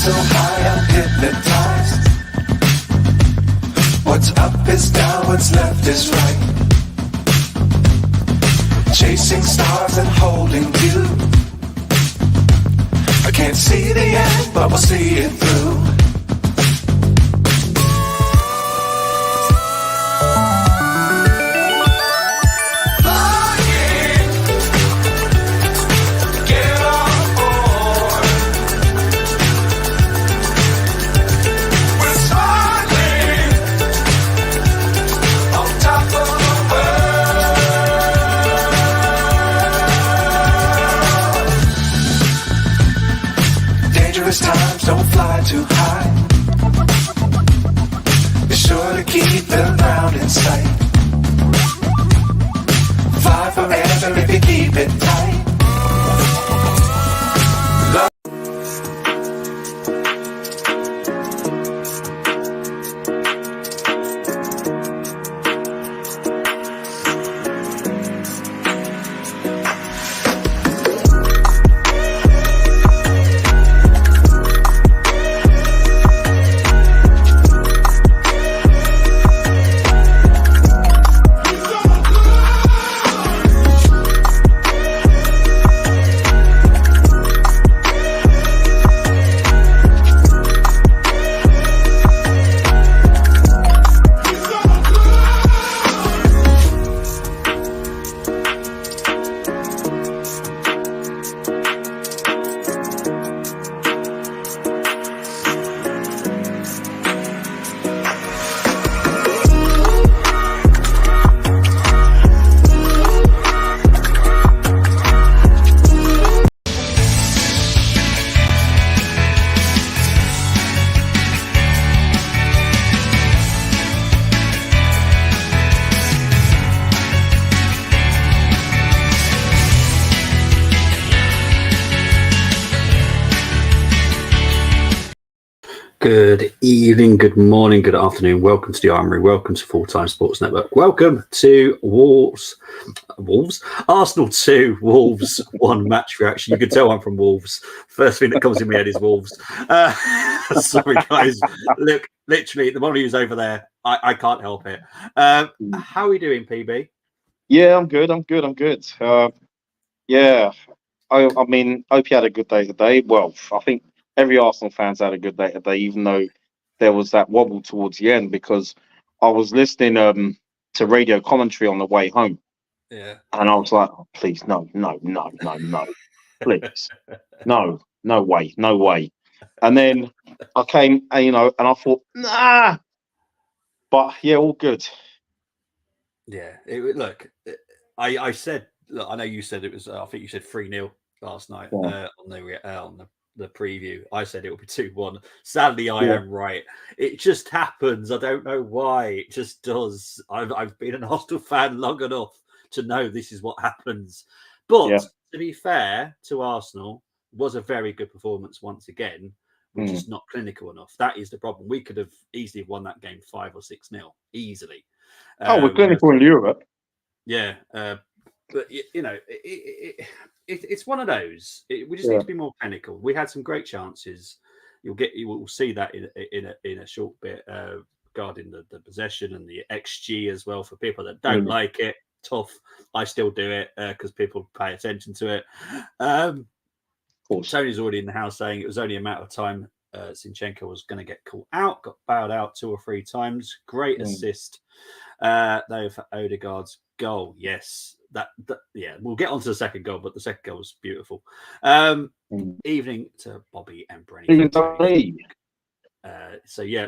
so high I'm hypnotized. What's up is down, what's left is right. Chasing stars and holding you. I can't see the end, but we'll see it through. Times don't fly too high. Be sure to keep the ground in sight. Fly forever if you keep it tight. Good evening, good morning, good afternoon. Welcome to the Armoury. Welcome to Full Time Sports Network. Welcome to Arsenal 2, Wolves 1 match reaction. You can tell I'm from Wolves. First thing that comes in my head is Wolves. Sorry, guys. Look, literally, the one who's over there, I can't help it. How are we doing, PB? Yeah, I'm good. Yeah, I mean, hope you had a good day today. Well, I think every Arsenal fan's had a good day today, even though there was that wobble towards the end, because I was listening to radio commentary on the way home. Yeah. And I was like, oh, please, no, please. No way. And then I came, and I thought, nah. But yeah, all good. Yeah. I said, look, I know you said it was, I think you said 3-0 last night on the preview. I said it would be 2-1. Sadly, I am right. It just happens. I don't know why. It just does. I've been an Arsenal fan long enough to know this is what happens. But to be fair to Arsenal, it was a very good performance once again. We're just not clinical enough. That is the problem. We could have easily won that game 5 or 6-0 easily. We're clinical in Europe. Yeah. But it's one of those. We just need to be more clinical. We had some great chances. You will see that in a short bit regarding the possession and the XG as well. For people that don't like it, tough. I still do it because people pay attention to it. Tony's already in the house saying it was only a matter of time. Zinchenko was going to get caught out, got bowed out 2 or 3 times. Great assist though for Odegaard's goal. Yes. We'll get on to the second goal, but the second goal was beautiful. Evening to Bobby and Brenny.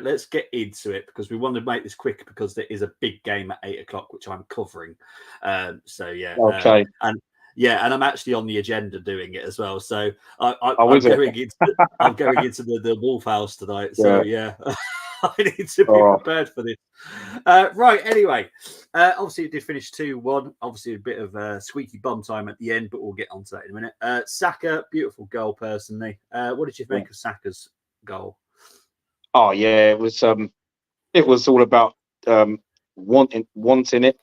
Let's get into it because we want to make this quick because there is a big game at 8:00, which I'm covering. Okay. And I'm actually on the agenda doing it as well. So I'm going into the Wolf House tonight. So I need to be prepared for this. Right, anyway. Obviously, it did finish 2-1. Obviously, a bit of squeaky bum time at the end, but we'll get onto that in a minute. Saka, beautiful goal, personally. What did you think of Saka's goal? Oh, yeah, it was all about wanting it,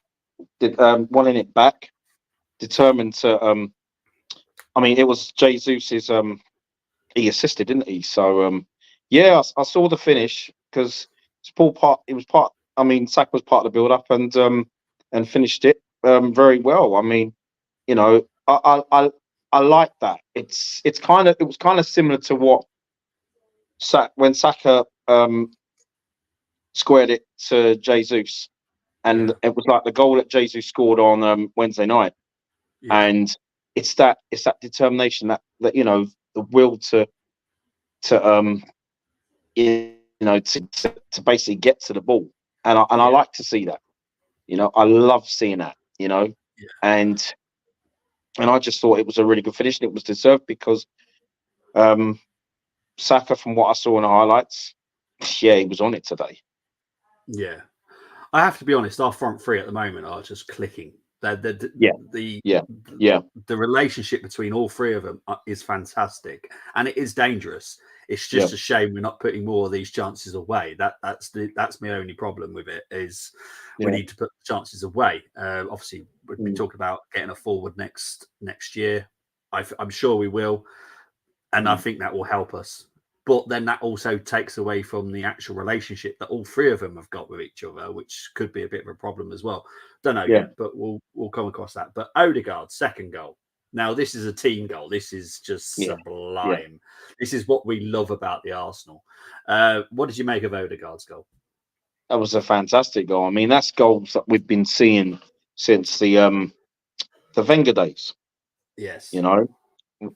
wanting it back, determined to. I mean, it was Jesus's. He assisted, didn't he? So Yeah, I saw the finish because it's Paul part. It was part. I mean, Saka was part of the build-up and finished it very well. I mean, you know, I like that. It was kind of similar to what when Saka squared it to Jesus, and Yeah. it was like the goal that Jesus scored on Wednesday night, Yeah. and it's that determination, that you know, the will to to basically get to the ball, and I Yeah. like to see that. You know, I love seeing that. You know, Yeah. and I just thought it was a really good finish, and it was deserved because Saka, from what I saw in the highlights, yeah, he was on it today. Yeah. I have to be honest, our front three at the moment are just clicking. Yeah, The yeah, yeah, the relationship between all three of them is fantastic, and it is dangerous. It's yeah, just a shame we're not putting more of these chances away. That's my only problem with it, is we yeah. need to put chances away. Obviously, we'll be Mm, talking about getting a forward next year. I'm sure we will, and I mm, think that will help us. But then that also takes away from the actual relationship that all three of them have got with each other, which could be a bit of a problem as well. Don't know yeah, yet, but we'll come across that. But Odegaard's second goal. Now, this is a team goal. This is just yeah, yeah. sublime. This is what we love about the Arsenal. What did you make of Odegaard's goal? That was a fantastic goal. I mean, that's goals that we've been seeing since the Wenger days. You Yes. know,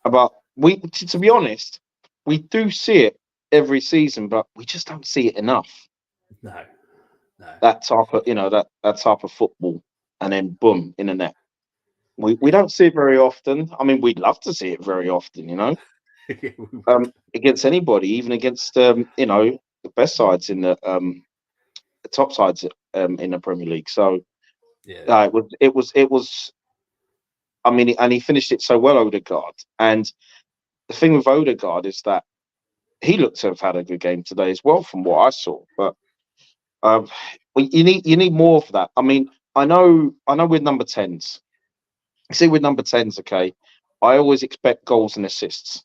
but we, to be honest, we do see it every season, but we just don't see it enough. No. No. That type of, that type of football, and then boom, in the net. We Yeah. don't see it very often. I mean, we'd love to see it very often. We would. Against anybody, even against the best sides in the top sides in the Premier League. So Yeah. it was. I mean, and he finished it so well, Odegaard. And the thing with Odegaard is that he looked to have had a good game today as well, from what I saw. But um, you need more of that. I mean, I know with number tens. See, with number tens, okay, I always expect goals and assists.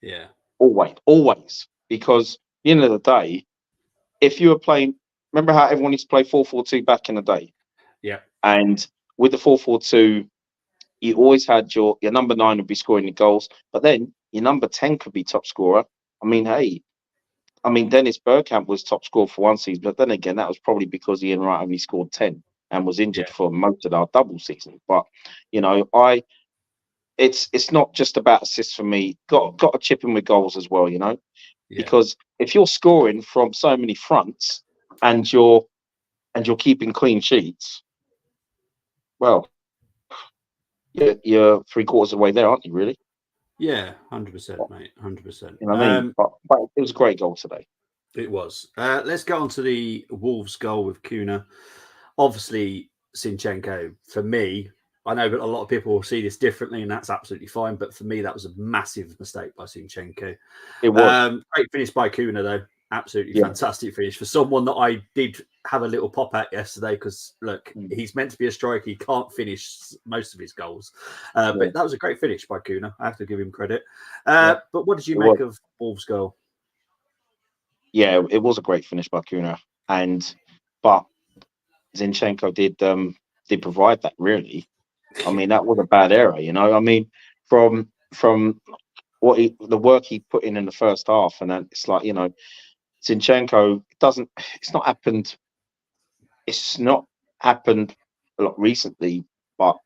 Yeah. Always, because at the end of the day, if you were playing, remember how everyone used to play 4-4-2 back in the day, Yeah. and with the 4-4-2, you always had your number nine would be scoring the goals, but then your number 10 could be top scorer. I mean, hey, Dennis Bergkamp was top scorer for one season, but then again, that was probably because Ian Wright only scored 10 and was Yeah. injured for most of our double season. But you know, it's not just about assists for me. Got to chip in with goals as well, Yeah. because if you're scoring from so many fronts and you're keeping clean sheets, well, you're three-quarters of the way there, aren't you? Really? Yeah. 100%, mate. 100%. You know what I mean? But it was a great goal today. It was. Let's go on to the Wolves goal with Kuna. Obviously, Zinchenko, for me, I know that a lot of people will see this differently, and that's absolutely fine. But for me, that was a massive mistake by Zinchenko. It was. Great finish by Kuna, though. Absolutely Yeah. fantastic finish for someone that I did have a little pop at yesterday, because, look, he's meant to be a striker. He can't finish most of his goals. But that was a great finish by Kuna. I have to give him credit. But what did you make of Wolves' goal? Yeah, it was a great finish by Kuna, but Zinchenko did provide that, really. I mean, that was a bad error, I mean, from the work he put in the first half, and then it's like, Zinchenko it's not happened. It's not happened a lot recently, but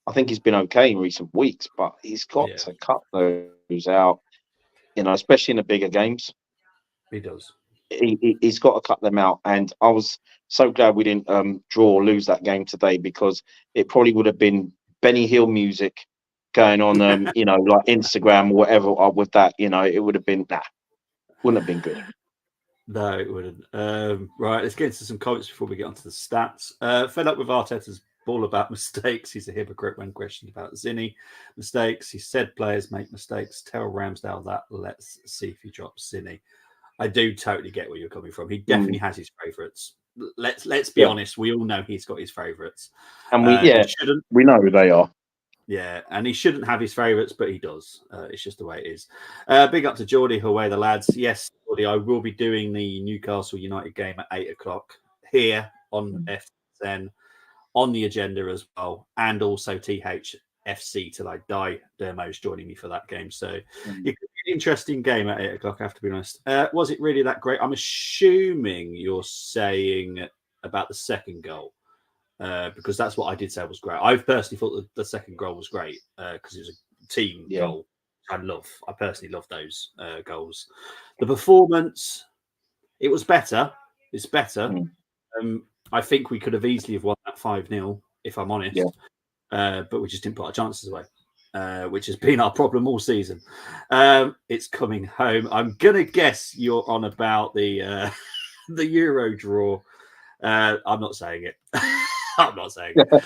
I think he's been okay in recent weeks. But he's got to cut those out, especially in the bigger games. He does. He's got to cut them out. And I was so glad we didn't draw or lose that game today, because it probably would have been Benny Hill music going on, like Instagram or whatever with that. It would have been wouldn't have been good. No, it wouldn't. Right, let's get into some comments before we get onto the stats. Fed up with Arteta's ball about mistakes. He's a hypocrite when questioned about Zinny mistakes. He said players make mistakes. Tell Ramsdale that. Let's see if he drops Zinny. I do totally get where you're coming from. He definitely has his favourites. Let's be honest. We all know he's got his favourites, and we know who they are. Yeah, and he shouldn't have his favourites, but he does. It's just the way it is. Big up to Geordie, who away the lads. Yes, Geordie, I will be doing the Newcastle United game at 8:00 here on FSN on the agenda as well, and also THFC Till I Die. Dermo's joining me for that game, so it could be an interesting game at 8:00. I have to be honest. Was it really that great? I'm assuming you're saying about the second goal. Because that's what I did say was great. I personally thought that the second goal was great because it was a team goal. I personally love those goals. The performance, it was better. It's better. I think we could have easily have won that 5-0, if I'm honest. But we just didn't put our chances away, which has been our problem all season. It's coming home. I'm gonna guess you're on about the the Euro draw. I'm not saying it. I'm not saying it.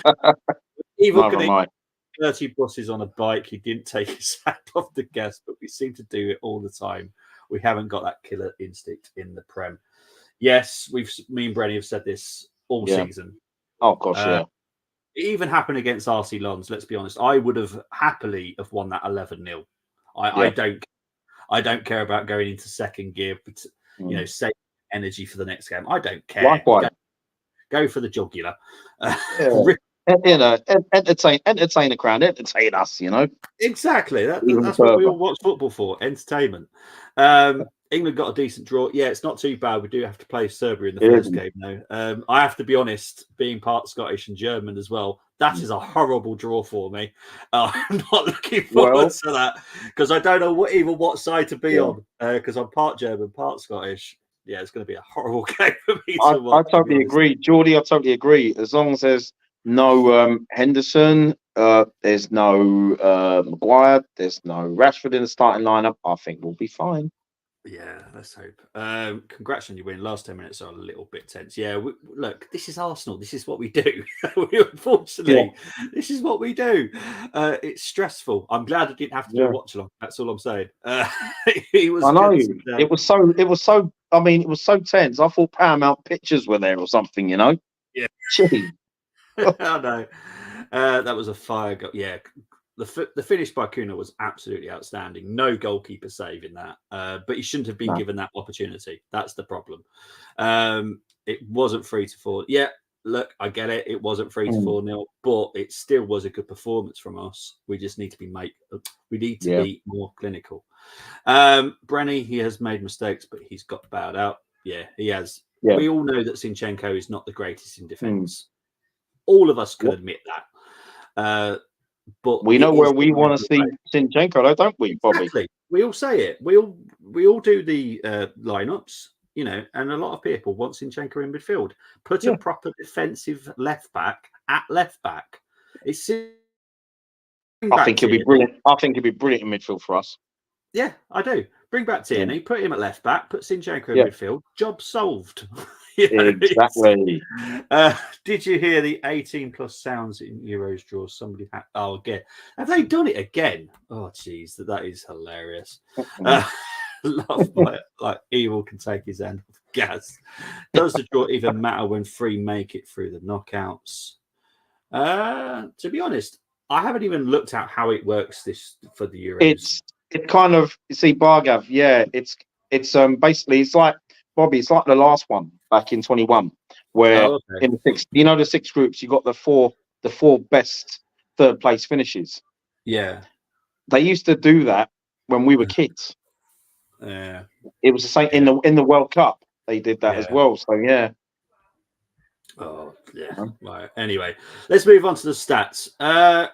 Evil can 30 buses on a bike. He didn't take his hand off the gas, but we seem to do it all the time. We haven't got that killer instinct in the Prem. Yes, me and Brenny have said this all season. Oh gosh, It even happened against RC Lons. Let's be honest. I would have happily have won that 11-0. I don't care about going into second gear, but save energy for the next game. I don't care. Likewise. Go for the jugular. Entertain the crowd, entertain us, Exactly. That's what we all watch football for, entertainment. England got a decent draw. Yeah, it's not too bad. We do have to play Serbia in the first game, though. I have to be honest, being part Scottish and German as well, that is a horrible draw for me. I'm not looking forward to that because I don't know what side to be on because I'm part German, part Scottish. Yeah, it's going to be a horrible game for me to watch. I totally agree. Geordie, I totally agree. As long as there's no Henderson, there's no Maguire, there's no Rashford in the starting lineup, I think we'll be fine. Yeah, let's hope. Congrats on your win. Last 10 minutes are a little bit tense. Yeah, look, this is Arsenal. This is what we do. Unfortunately, this is what we do. It's stressful. I'm glad I didn't have to do a watch along. That's all I'm saying. It was. I know. It was so. I mean, it was so tense. I thought Paramount Pictures were there or something. Yeah. Gee. I know. That was a fire goal. Yeah. The finish by Kuna was absolutely outstanding. No goalkeeper saving that, but he shouldn't have been given that opportunity. That's the problem. It wasn't 3-4. Yeah, look, I get it. It wasn't 3-4-0, but it still was a good performance from us. We just need to be be more clinical. Brenny, he has made mistakes, but he's got bowed out. Yeah, he has. Yeah. We all know that Zinchenko is not the greatest in defence. All of us can admit that. But we know where we want to see Zinchenko, don't we, Bobby? Exactly. We all say it. We all do the lineups, and a lot of people want Zinchenko in midfield. Put a proper defensive left back at left back. I think he'll be brilliant. I think he'll be brilliant in midfield for us. Yeah, I do. Bring back Tierney, put him at left back, put Zinchenko in midfield. Job solved. Exactly. Did you hear the 18+ sounds in Euros draw? Somebody had. Oh, again. Have they done it again? Oh, jeez, that is hilarious. Love like Evil can take his hand off gas. Does the draw even matter when 3 make it through the knockouts? To be honest, I haven't even looked at how it works for the Euros. It's kind of, you see, Bargav. Yeah, it's basically it's like Bobby. It's like the last one back in 21, where in the 6 groups you got the four best third place finishes. Yeah, they used to do that when we were kids. Yeah, it was the same in the World Cup. They did that as well. So yeah. Oh yeah. Right. Anyway, let's move on to the stats.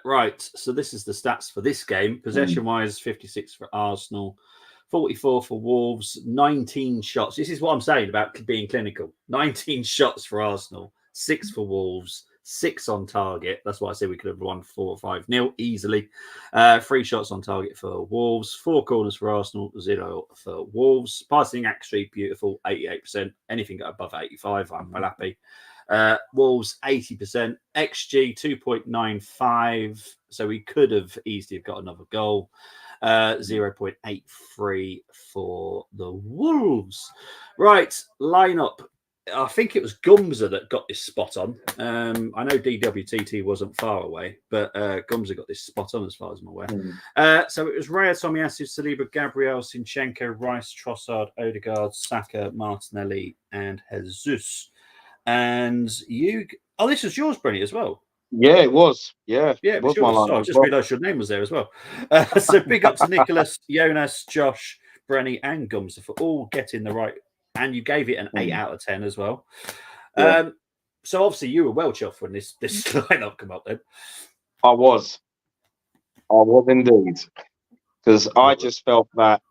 Right. So this is the stats for this game. Possession-wise, 56 for Arsenal, 44 for Wolves, 19 shots. This is what I'm saying about being clinical. 19 shots for Arsenal, 6 for Wolves, 6 on target. That's why I said we could have won 4 or 5-0 easily. 3 shots on target for Wolves, 4 corners for Arsenal, 0 for Wolves. Passing actually beautiful, 88%. Anything above 85, I'm well happy. Wolves 80%, XG 2.95, so we could have easily got another goal. 0.83 for the Wolves. Right, lineup. I think it was Gumza that got this spot on. I know DWTT wasn't far away, but Gumza got this spot on as far as I'm aware. So it was Raya, Tomiyasu, Saliba, Gabriel, Zinchenko, Rice, Trossard, Odegaard, Saka, Martinelli, and Jesus. And this was yours, Brenny, as well. Yeah, it was. Yeah, it was yours. I just realised your name was there as well. So big up to Nicholas, Jonas, Josh, Brenny, and Gumza for all getting the right. And you gave it an 8 out of 10 as well. Yeah. So obviously you were well chuffed when this lineup come up then. I was indeed, because I just felt like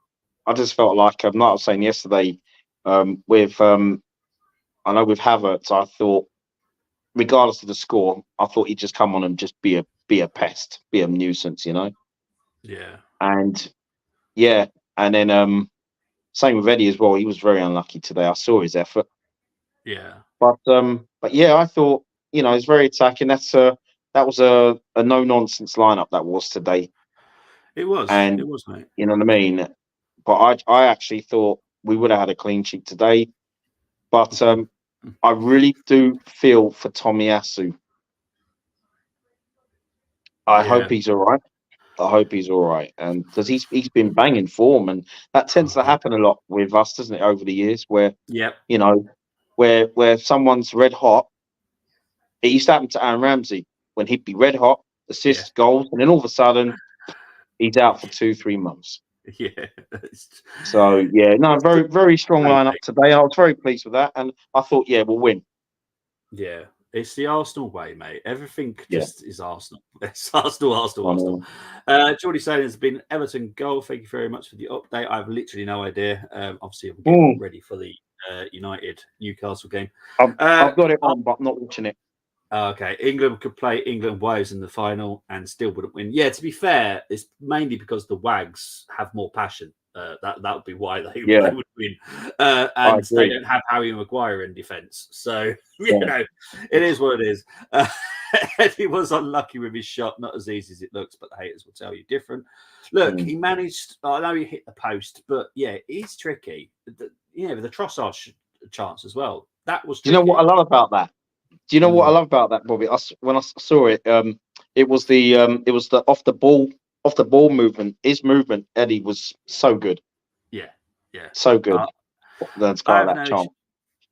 like I was saying yesterday, with I know with Havertz, I thought regardless of the score, I thought he'd just come on and just be a pest, be a nuisance, you know. Yeah. And then same with Eddie as well. He was very unlucky today. I saw his effort. Yeah. But yeah, I thought, you know, it's very attacking. That was a no nonsense lineup that was today. It was. And it was, mate. You know what I mean? But I actually thought we would have had a clean sheet today. But I really do feel for Tomiyasu. I hope he's all right. And because he's been banging form, and that tends to happen a lot with us, doesn't it, over the years? Where you know, where someone's red hot. It used to happen to Aaron Ramsey when he'd be red hot, assists, goals, and then all of a sudden he's out for 2-3 months. Yeah. So yeah, no, very very strong lineup today. I was very pleased with that, and I thought, yeah, we'll win. Yeah. It's the Arsenal way, mate. Everything just is Arsenal. It's Arsenal. Geordie saying there's been Everton goal. Thank you very much for the update. I have literally no idea. Obviously, I'm getting ready for the United Newcastle game. I've got it on, but I'm not watching it. Okay, England could play England-Wales in the final and still wouldn't win. Yeah, to be fair, it's mainly because the Wags have more passion. That would be why they would win. And they don't have Harry Maguire in defence. So, you know, it is what it is. He was unlucky with his shot. Not as easy as it looks, but the haters will tell you different. Look, he managed, I know he hit the post, but yeah, he's tricky. With the Trossard chance as well. That was tricky. Do you know what I love about that? What I love about that, Bobby? When I saw it, it was the off the ball movement. His movement, Eddie, was so good. Yeah. So good.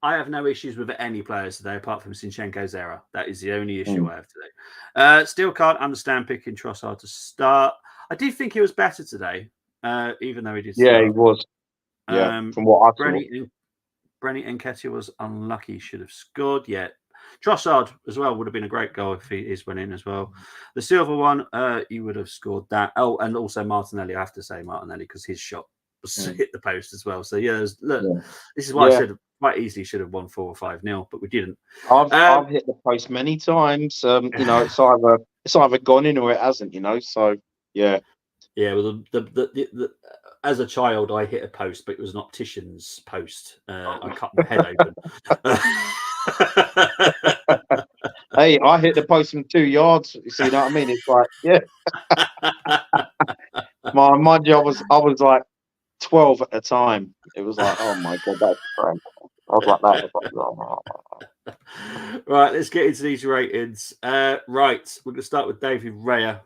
I have no issues with any players today apart from Zinchenko's error. That is the only issue I have today. Still can't understand picking Trossard to start. I did think he was better today, even though he did. Yeah, he was. Yeah, from what I saw. Brenny Nketiah was unlucky. Should have scored. Yeah. Trossard as well would have been a great goal if he went in as well. The silver one, he would have scored that. Oh, and also Martinelli. I have to say Martinelli because his shot was hit the post as well. So yeah, this is why I said quite easily should have won 4 or 5-0, but we didn't. I've hit the post many times. You know, it's either gone in or it hasn't. You know, so yeah. Yeah, well, the as a child, I hit a post, but it was an optician's post. I cut my head open. Hey, I hit the post from 2 yards. You see what I mean? It's like, yeah. Mind you, I was like 12 at the time. It was like, oh my god, that's great. I was like that. Right, let's get into these ratings. Right, we're going to start with David Raya.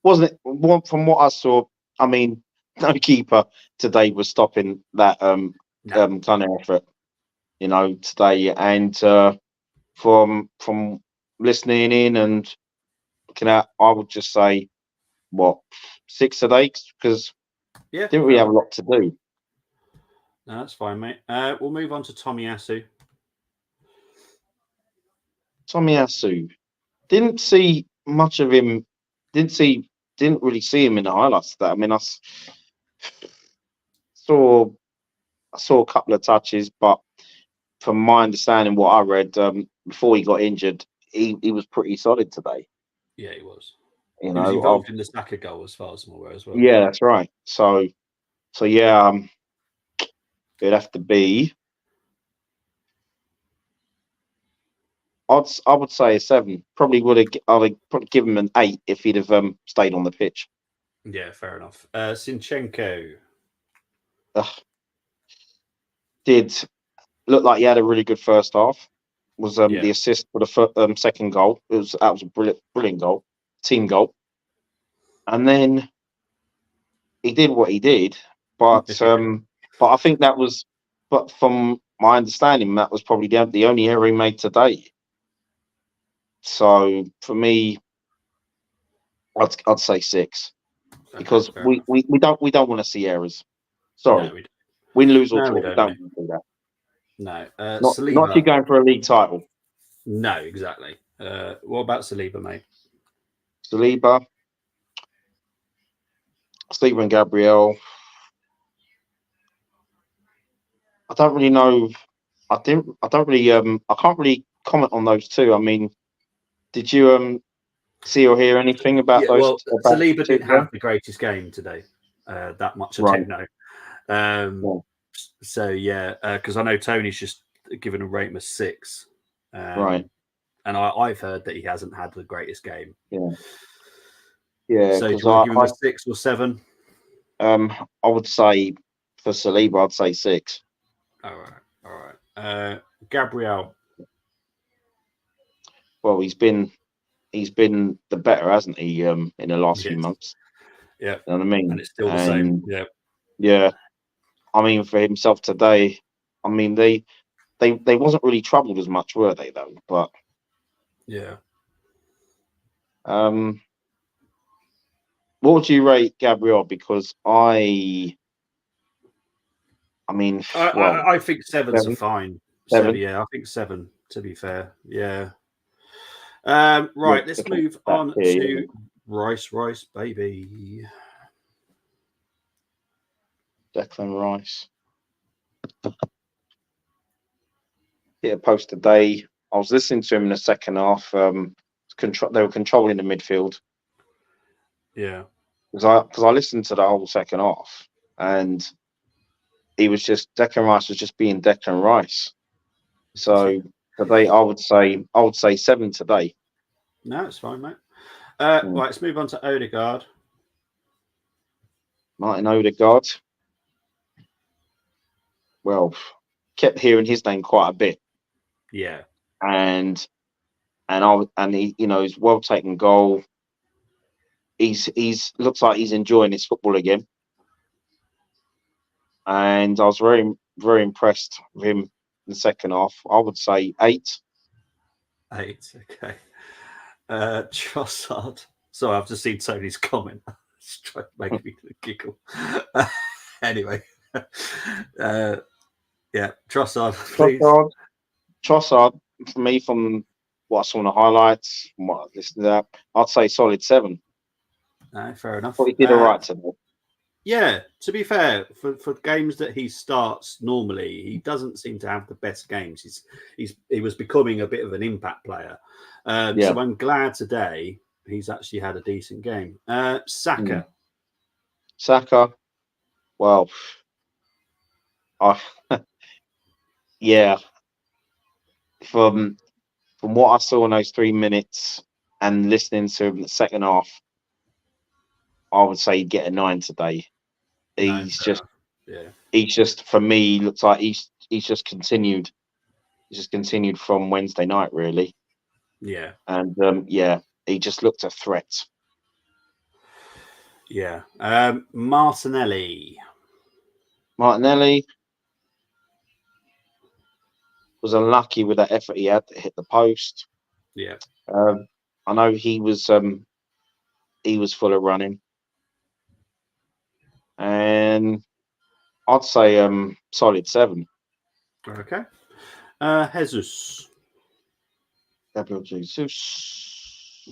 Wasn't it from what I saw? I mean, no keeper today was stopping that kind of effort, you know, today. And from listening in and looking at, I would just say, 6 today, because didn't really have a lot to do. No, that's fine, mate. We'll move on to Tomiyasu. Didn't see much of him. Didn't really see him in the highlights of that. I mean, I saw a couple of touches, but from my understanding, what I read before he got injured, he was pretty solid today. Yeah, he was. You he know, was involved in the Saka goal as far as I'm aware as well. Yeah, that's right. So yeah, it'd have to be. I would say a 7. Probably I'd probably give him an 8 if he'd have stayed on the pitch. Yeah, fair enough. Zinchenko. did look like he had a really good first half. Was Yeah. the assist for the second goal? That was a brilliant goal, team goal. And then he did what he did, but I think that was, but from my understanding, that was probably the only error he made today. So for me, I'd say 6 because fair we don't want to see errors. Sorry, No, we don't. win, lose or No, draw. we We don't, don't mate. want to do that. No. Not if you're Saliba. going for a league title. No, exactly. What about Saliba, mate? Saliba and Gabriel. I don't really know. I don't really. I can't really comment on those two. I mean, did you see or hear anything about Yeah, those? well, About Saliba two didn't have the greatest game today. That much I Right. do know. So yeah, because I know Tony's just given a rate of 6. Right. And I've heard that he hasn't had the greatest game. Yeah. Yeah. So do Because you want to give him a 6 or 7? I would say for Saliba, I'd say 6. All right. Gabriel. Well, he's been the better, hasn't he? In the last few months. Yeah. You know what I mean? And it's still the same. Yeah. Yeah. I mean, for himself today, I mean they wasn't really troubled as much, were they? Though, but yeah. What would you rate Gabriel? Because I mean, I think 7's 7? a fine. 7? 7, yeah, I think 7. To be fair, yeah. Right, let's move on to Rice, baby. Declan Rice. Hit a post today. I was listening to him in the second half. They were controlling the midfield. Yeah. Because I listened to the whole second half, and Declan Rice was just being Declan Rice. So today, I would say 7 today. No, it's fine, mate. Right, let's move on to Odegaard. Martin Odegaard. Well, kept hearing his name quite a bit. Yeah. And he, his well taken goal. He's looks like he's enjoying his football again. And I was very, very impressed with him in the second half. I would say 8. 8, okay. Trossard. Sorry, I've just seen Tony's comment. It's trying to make me giggle. Anyway. Yeah, Trossard, please. Trossard, for me, from what I saw in the highlights, from what I listened to that, I'd say solid 7. No, fair enough. But he did all right today. Yeah, to be fair, for games that he starts normally, he doesn't seem to have the best games. He was becoming a bit of an impact player. So I'm glad today he's actually had a decent game. Saka. Saka, well, yeah. From what I saw in those 3 minutes and listening to him in the second half, I would say he'd get a 9 today. He's just for me looks like he's just continued. He's just continued from Wednesday night, really. Yeah. And he just looked a threat. Yeah. Martinelli was unlucky with that effort he had to hit the post. Yeah. I know he was full of running. And I'd say solid 7. Okay. Jesus. Gabriel Jesus.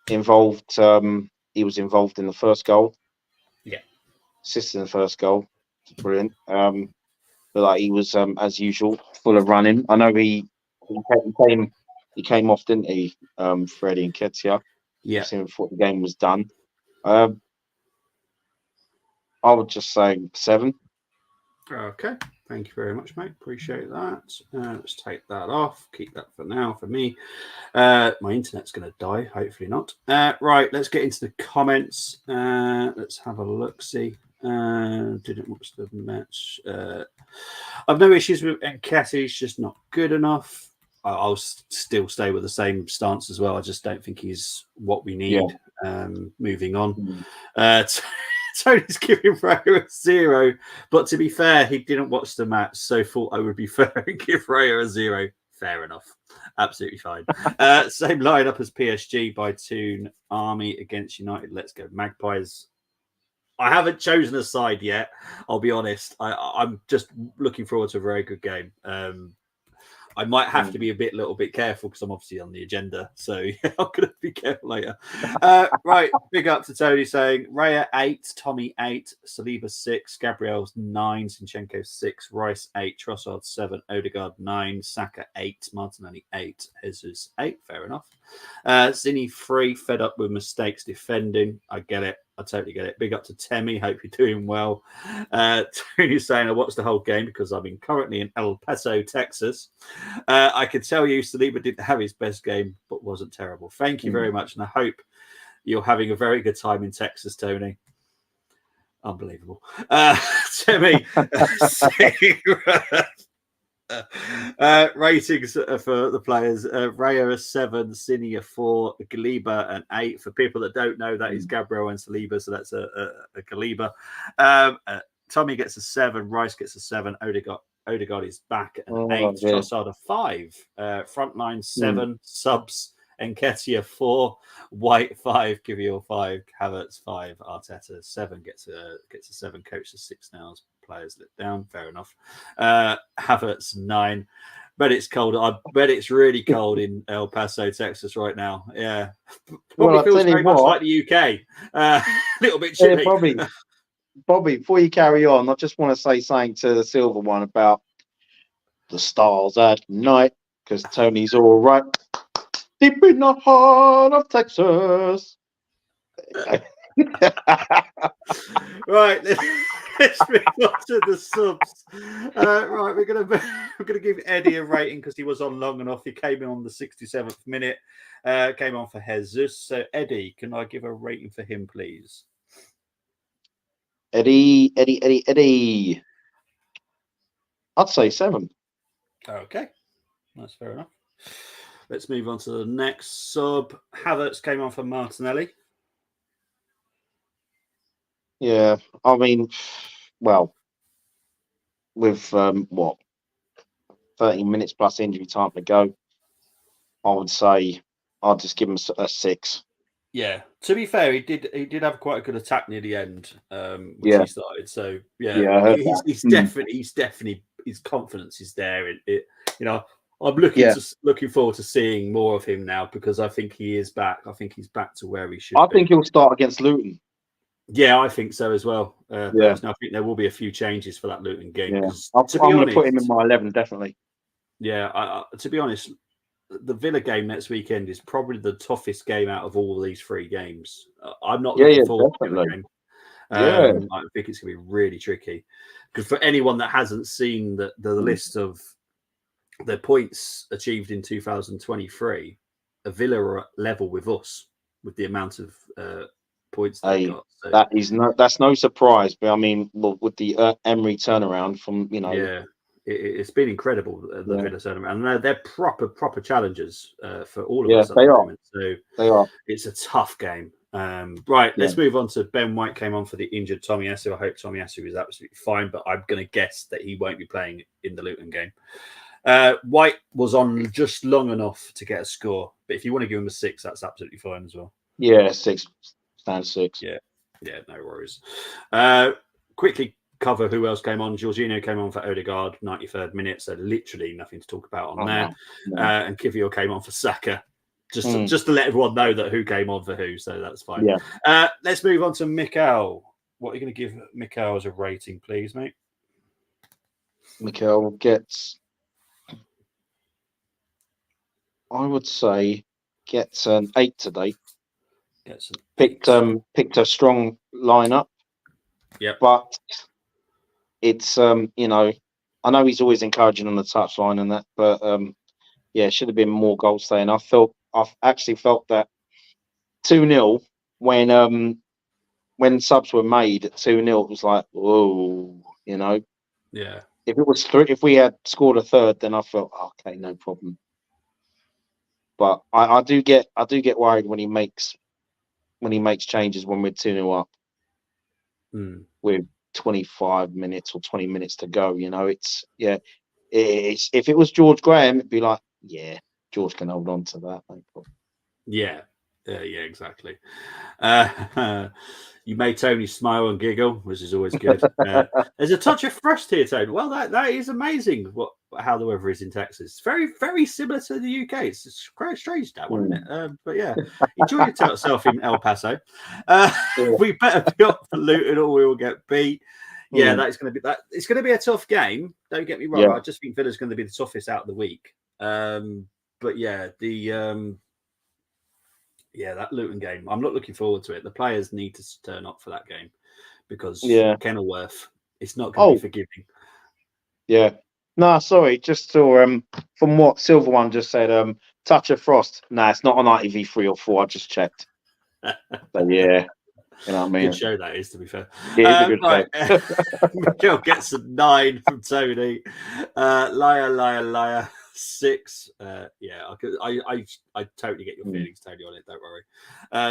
Involved. He was involved in the first goal. Yeah. Assisted in the first goal. Brilliant. But like he was as usual, full of running. I know he came off, didn't he? Freddie and Ketia. Yeah. Before the game was done. I would just say 7. Okay. Thank you very much, mate. Appreciate that. Let's take that off. Keep that for now for me. My internet's going to die. Hopefully not. Right, let's get into the comments. Let's have a look. See. Didn't watch the match. I've no issues with Nketiah. He's just not good enough. I'll still stay with the same stance as well. I just don't think he's what we need. Moving on. Tony's giving Raya a 0, but to be fair, he didn't watch the match, so thought I would be fair and give Raya a 0. Fair enough. Absolutely fine. Same lineup as PSG by Toon Army against United. Let's go Magpies. I haven't chosen a side yet. I'll be honest. I'm just looking forward to a very good game. I might have to be a little bit careful because I'm obviously on the agenda. So yeah, I'm going to be careful later. Right. Big up to Tony saying Raya 8, Tommy 8, Saliba 6, Gabriel's 9, Zinchenko 6, Rice 8, Trossard 7, Odegaard 9, Saka 8, Martinelli 8, Jesus 8. Fair enough. Zinny 3, fed up with mistakes defending. I get it. I totally get it. Big up to Temi. Hope you're doing well. Tony's saying I watched the whole game because I'm currently in El Paso, Texas. I can tell you Saliba didn't have his best game, but wasn't terrible. Thank you very much. And I hope you're having a very good time in Texas, Tony. Unbelievable. Temi, ratings for the players. Raya a 7, Cini a 4, Galiba an 8. For people that don't know, that is Gabriel and Saliba, so that's a Galiba. Tommy gets a 7, Rice gets a 7, Odegaard is back at an 8, Trossard a 5, front line 7, subs Nketiah 4, White 5, Kivior 5, Havertz 5, Arteta 7 gets a 7, coach a 6 now. Players let down, fair enough. Havertz 9. Bet it's cold. I bet it's really cold in El Paso, Texas right now. Yeah, probably feels very much like the UK. A little bit chilly. Yeah, Bobby, before you carry on, I just want to say something to the silver one about the stars at night, because Tony's all right. Deep in the heart of Texas. Right, let's move on to the subs. Right, we're gonna give Eddie a rating because he was on long enough. He came in on the 67th minute. Came on for Jesus. So Eddie, can I give a rating for him, please? Eddie. I'd say 7. Okay, that's fair enough. Let's move on to the next sub. Havertz came on for Martinelli. Yeah, I mean, well, with 30 minutes plus injury time to go, I would say I'd just give him a 6. Yeah, to be fair, he did have quite a good attack near the end, which he started. So he's definitely his confidence is there. I'm looking forward to seeing more of him now because I think he is back. I think he's back to where he should. I think he'll start against Luton. Yeah, I think so as well. I think there will be a few changes for that Luton game. Yeah. I'm going to put him in my 11, definitely. Yeah, to be honest, the Villa game next weekend is probably the toughest game out of all of these 3 games. I'm not looking forward to the game. I think it's going to be really tricky. Because for anyone that hasn't seen the list of the points achieved in 2023, Villa are at level with us with the amount of points they got. So, that's no surprise. But I mean, with the Emery turnaround from it's been incredible, the Villa turnaround. And they're proper challengers for all of us. They are. So they are. It's a tough game. Right, let's move on to Ben White. Came on for the injured Tomiyasu. I hope Tomiyasu is absolutely fine, but I'm going to guess that he won't be playing in the Luton game. White was on just long enough to get a score, but if you want to give him a 6, that's absolutely fine as well. Yeah, 6. Stand 6. Yeah, no worries. Quickly cover who else came on. Jorginho came on for Odegaard, 93rd minute, so literally nothing to talk about on there. No. And Kivior came on for Saka. Just to let everyone know that who came on for who, so that's fine. Yeah. Let's move on to Mikel. What are you going to give Mikel as a rating, please, mate? Mikel gets, I would say, gets an 8 today. Picked a strong lineup. Yeah, but it's I know he's always encouraging on the touchline and that, but yeah, it should have been more goals today. And I've actually felt that 2-0 when subs were made at 2-0, it was like, whoa, you know. Yeah. If it was if we had scored a third, then I felt okay, no problem. But I do get worried when he makes changes when we're 2-0 up with 25 minutes or 20 minutes to go. You know, it's if it was George Graham, it'd be like, yeah, George can hold on to that. No problem. Yeah. Yeah, exactly. You made Tony smile and giggle, which is always good. There's a touch of frost here, Tony. Well, that is amazing. How the weather is in Texas. Very, very similar to the UK. It's quite strange, that one, isn't it? But yeah, enjoy yourself in El Paso. We better be up for Luton, or we will get beat. Yeah, that's going to be that. It's going to be a tough game. Don't get me wrong. I just think Villa's going to be the toughest out of the week. But yeah, that Luton game, I'm not looking forward to it. The players need to turn up for that game because Kenilworth, it's not going to be forgiving. Yeah. No, sorry. Just saw from what Silver One just said, touch of frost. Nah, it's not on ITV3 or 4. I just checked. So yeah, you know what I mean. Good show that is, to be fair. Yeah, it's a good show. Mikel gets a 9 from Tony. Liar. 6. I totally get your feelings, Tony, on it. Don't worry.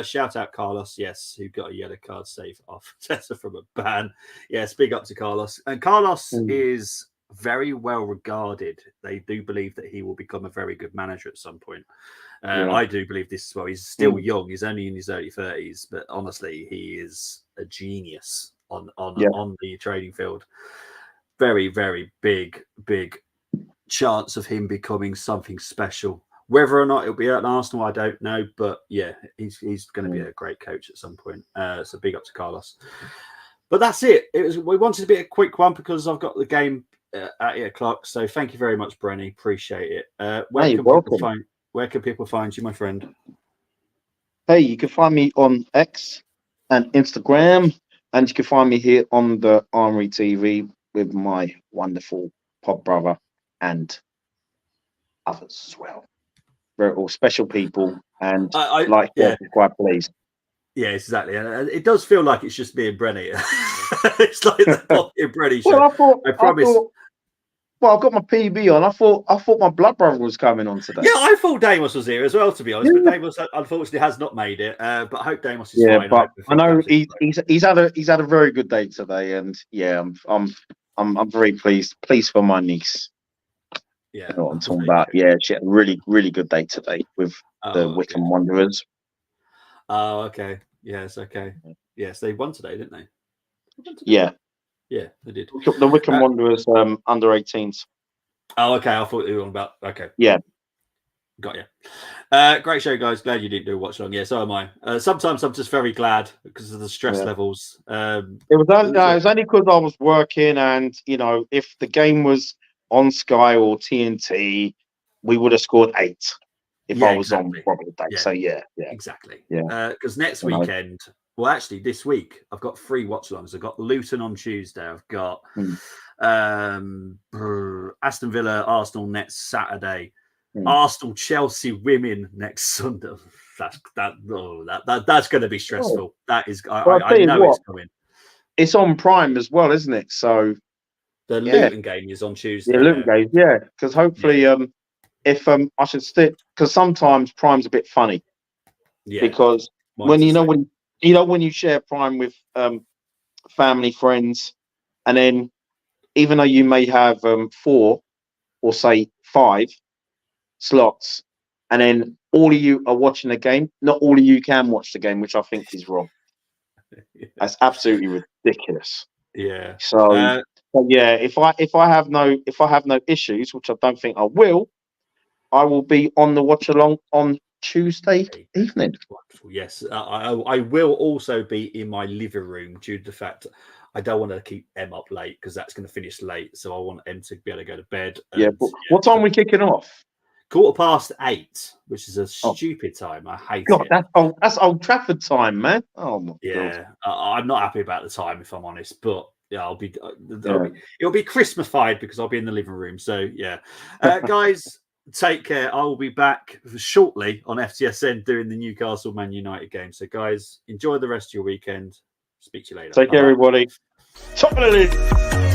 Shout out Carlos, yes, who got a yellow card save off Tessa from a ban. Yes, big up to Carlos. And Carlos is very well regarded. They do believe that he will become a very good manager at some point. I do believe this as well. He's still young. He's only in his early 30s, but honestly, he is a genius on the training field. Very, very big chance of him becoming something special. Whether or not it'll be at Arsenal, I don't know. But yeah, he's going to be a great coach at some point. So big up to Carlos. But that's it. We wanted to be a quick one because I've got the game at 8 o'clock. So thank you very much, Brenny. Appreciate it. Where can people find you, my friend? Hey, you can find me on X and Instagram, and you can find me here on the Armory TV with my wonderful pod brother and others as well. They're all special people, and subscribe, please. Yeah, exactly. And it does feel like it's just me and Brenny. It's like the Poppy and Brenny show. Well, I promise. I've got my PB on. I thought my blood brother was coming on today. Yeah, I thought Damos was here as well, to be honest. But Damos unfortunately has not made it. But I hope Damos is fine. But I know he's had a very good day today, and yeah, I'm very pleased for my niece. Yeah, you know what I'm talking about. Yeah, she had a really, really good day today with the Wycombe Wanderers. Oh, okay. Yes, okay. Yes, they won today, didn't they? Yeah, they did. The Wycombe Wanderers under 18s. Oh, okay. I thought you were on about. Okay. Yeah. Got you. Great show, guys. Glad you didn't do a watch long. Yeah, so am I. Sometimes I'm just very glad because of the stress levels. It was only because I was working, and if the game was on Sky or TNT, we would have scored 8 if I was on probably the day. Yeah. So yeah, exactly. Yeah, because next weekend, well, actually this week, I've got 3 watch-alongs. I've got Luton on Tuesday. I've got Aston Villa, Arsenal next Saturday. Arsenal, Chelsea women next Sunday. That's going to be stressful. That is, I know it's coming. It's on Prime as well, isn't it? So the Luton game is on Tuesday. The Luton game, because hopefully, if I should stick, because sometimes Prime's a bit funny. Yeah. Because when you share Prime with family, friends, and then even though you may have 4 or say 5 slots, and then all of you are watching the game, not all of you can watch the game, which I think is wrong. That's absolutely ridiculous. Yeah. So if I have no issues, which I don't think I will be on the watch along on Tuesday evening. Wonderful. Yes, I will also be in my living room due to the fact I don't want to keep Em up late because that's going to finish late. So I want Em to be able to go to bed. What time are we kicking off? 8:15, which is a stupid time. I hate it. That's Old Trafford time, man. Oh my God. I'm not happy about the time, if I'm honest. But Yeah, it'll be Christmasified because I'll be in the living room. So yeah, guys, take care. I will be back shortly on FTSN doing the Newcastle Man United game. So guys, enjoy the rest of your weekend. Speak to you later. Take care, everybody. Top of the league.